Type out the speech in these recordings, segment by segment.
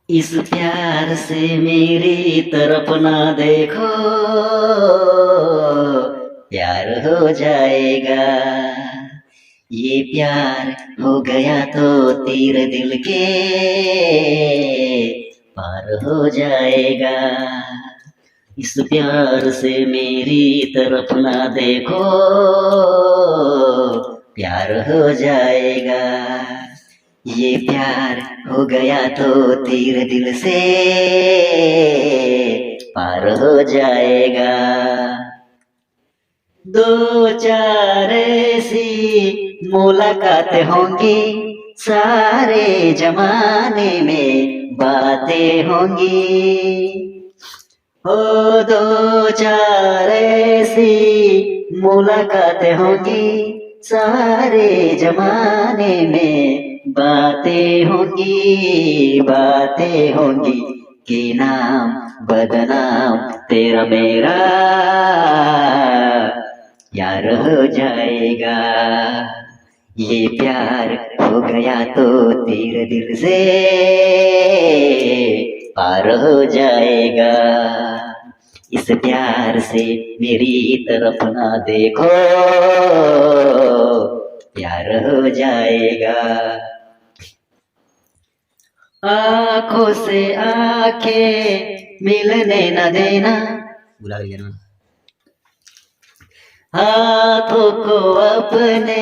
इस प्यार से मेरी तरफ ना देखो, प्यार हो जाएगा। ये प्यार हो गया तो तीर दिल के पार हो जाएगा। इस प्यार से मेरी तरफ ना देखो, प्यार हो जाएगा। ये प्यार हो गया तो तीर दिल से पार हो जाएगा। दो चार ऐसी मुलाकातें होंगी, सारे जमाने में बातें होंगी। हो दो चार ऐसी मुलाकातें होंगी, सारे जमाने में बातें होंगी, बातें होंगी। कि नाम बदनाम तेरा मेरा यार हो जाएगा। ये प्यार हो गया तो तीर दिल से पार हो जाएगा। इस प्यार से मेरी तरफ ना देखो, प्यार हो जाएगा। आंखों से आंखें मिलने न देना, हाथों को अपने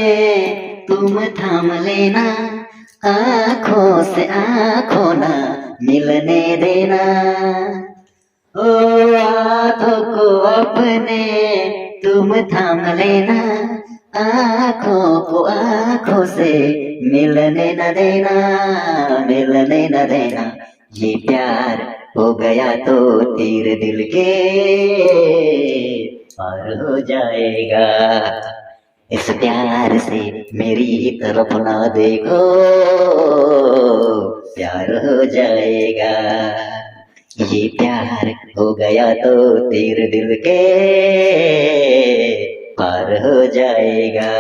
तुम थाम लेना, आंखों से आंखों ना मिलने देना। ओ हाथों को अपने तुम थाम लेना, आंखों को आंखों से मिलने न देना, मिलने न देना। ये प्यार हो गया तो तीर दिल के पार हो जाएगा। इस प्यार से मेरी तरफ ना देखो, प्यार हो जाएगा। ये प्यार हो गया तो तीर दिल के पार हो जाएगा।